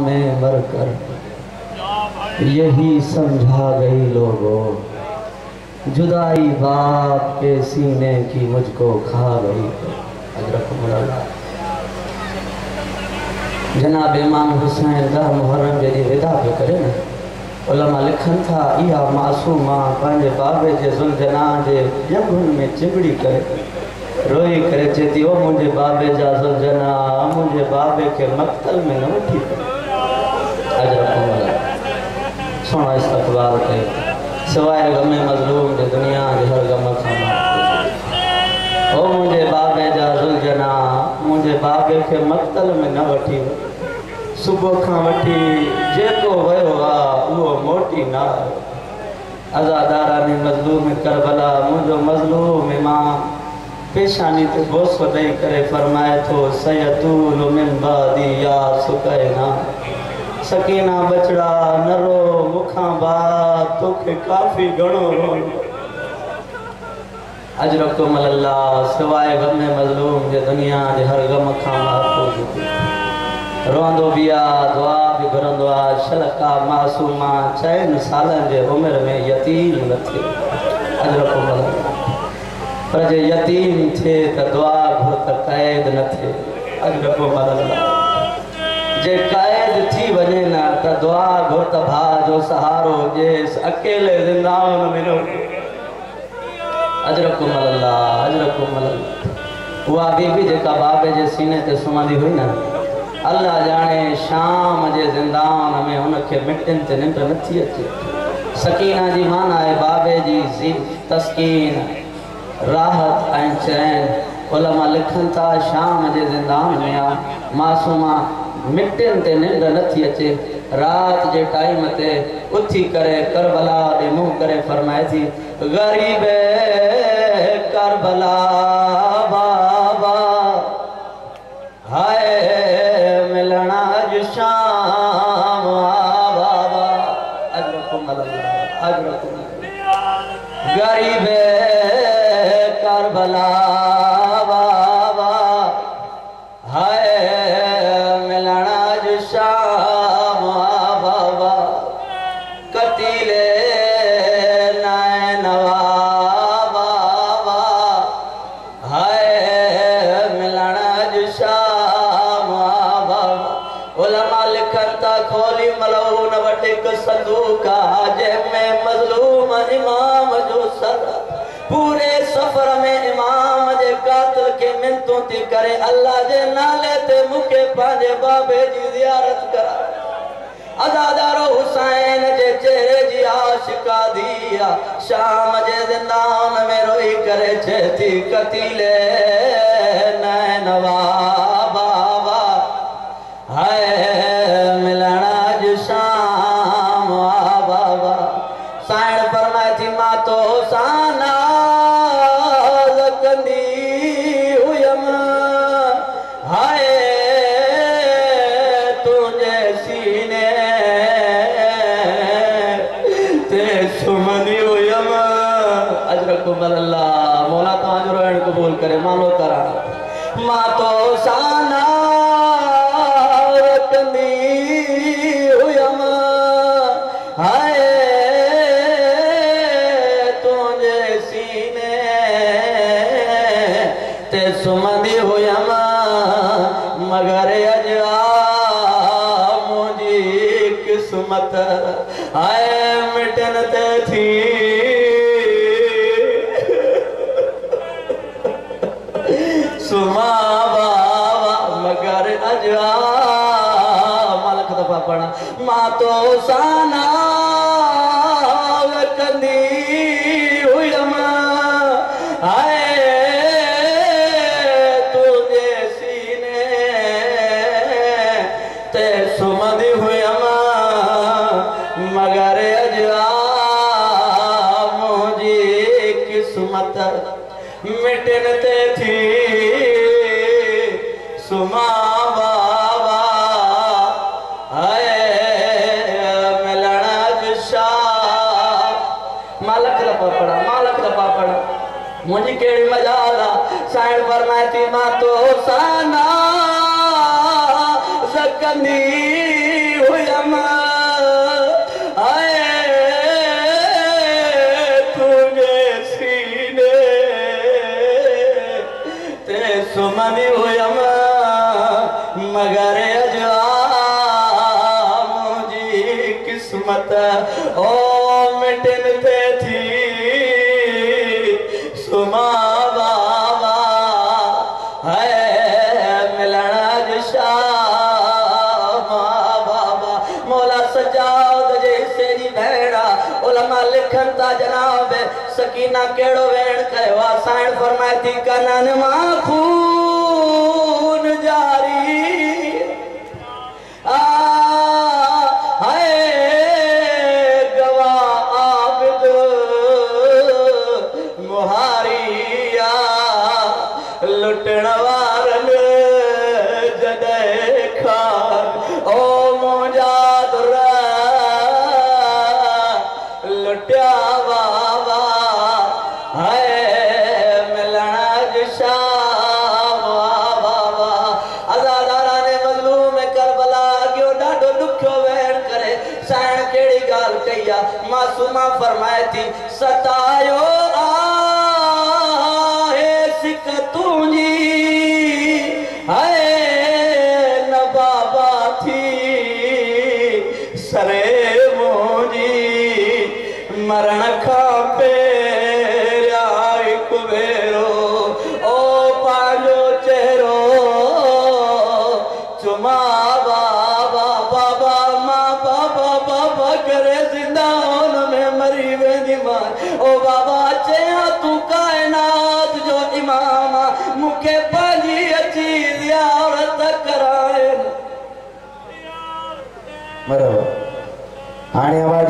में मरकर यही समझा गई लोगों, जुदाई बाप के सीने की मुझको खा गई। जनाब इमाम हुसैन दा मुहर्रम जदी विदा पे करे न, उलमा लिखन था इहा मासूमा पंहिंजे बाबे जे ज़ुल्जना जे जंगुनि में चिंबड़ी करे रोई करे चेती ओ मुझे बाबे जा ज़ुल्जना, मुझे बाबे के मक्तल में न वठी सुना इस्तक़बाल कई सवाए गमे मज़लूम जे दुनिया जे हर गम खां ओ मुझे बाबे जा ज़ुल्जना, मुझे बाबे के मक्तल में न वठी सुबह खां वठी जेको वयो वो मोटी ना अज़ादारा ने मज़लूम करबला मुझो मज़लूम इमाम पेशानी ते बोस दई करे फरमाए थो सयतूल मिन बादी या सुकैना सकीना बचड़ा नरो मुखा बाद तोखे काफ़ी घणो रो अजरकुम अल्लाह सिवाए गम मज़लूम जे दुनिया जे हर गम खां महफूज़ रोंदो बिया दुआ भी घुरंदो आ शलका मासूमा 6 सालन जे उम्र में यतीम न थे अजरकुम अल्लाह पर जे यतीम थे त दुआ घुर त कैद न थे अजरकुम अल्लाह जे कैद थी वने ना त दुआ घुर त भा जो सहारो जे अकेले जिंदान में न अजरकुम अल्लाह अजरकुम अल्लाह वो बीबी जेका बाबे जे सीने ते सुमंदी हुई ना अल्लाह जाने शाम जे जिंदान में उनके मिटन ते निंड नथी अचे सकीना जी माना है बाबे जी तस्कीन राहत ऐं चैन उलमा लिखन था शाम जे जिंदान में आ मासूमा मिटन ते निंड नथी अचे रात जे टाइम ते उथी करे करबला दे मुंह करे फरमाए थी गरीब करबला बाबा हाय मिलना जो शाम बाबा अजरकुम अल्लाह अजरकुम गरीब करबला बाबा हाय मिलना जो शाम बाबा कतीले नवा बाबा हाय मिलना जो शाम बाबा उलमा लिखन ता खोली मलऊन वटिक संदूका जंहिंमें मज़लूम इमाम जो सर पूरे सफर में इमाम जे कातिल के मिनतों थी करे अल्लाह जे नाले ते मुके पांजे बाबे जी ज़ियारत करा अज़ादारो हुसैन जे चेहरे जी आशिका दिया शाम जे जिंदान में रोई करे छेती कतीले नैनवा बाबा हाय मिलना जो शाम बाबा साइण फरमाए थी मां तो साना कंदी हुयम हाय तुझे सीने ते सुमनी हुयम अजरकुम अल्लाह मौला तव्हांजो रोइण कबूल करे मानो करा मां तो साना कंदी हुयम हाय तुझे सीने ते सुमंदी हुयम मगर अजा मुझी किस्मत हाय मिटन ते थी सुमा बाबा मगर अजा मालक दफा पढ़ा मां तो साना कंदी हुयम हाय तुझे सीने ते सुमंदी हुयम मगर अजा मुझी किस्मत मिटन ते थी सुमा बाबा हाय मिलना जो शाम मालक दफा पड़ा मुझी केड़ी मजाला साइण फरमाए थी मां तो साना सकंदी किस्मत ओ मिटन थे थी सुमा बाबा है मिलण शामा बाबा मौला सजाद जे हिस्से जी भेड़ा उलमा लिखन था जनाब सकीना केड़ो वेण कयो साईं फरमाए थी कनन मां खून जारी लुटण वारन जॾहिं खान ओ मुंहिंजा दुर लुटिया बाबा है मिलण शाम बाबा अज़ादारा ने मज़लूम करबला अॻियो ॾाढो ॾुखियो वेण करे साईं कहिड़ी ॻाल्हि कई आहे मासूमा फरमाए थी सतायो तुझी है न बाबा थी सरे मुझी मरण खां पहिरियां हिकु भेरो ओ पंहिंजो चेहरो चुमा बाबा बाबा मां बाबा बाबा करे ज़िंदा हुन में मरी वेंदी मां ओ बाबा चया तूं काइनात जो इमाम मुखे पंहिंजी अची ज़ियारत कराए मरो हाणे आवाज़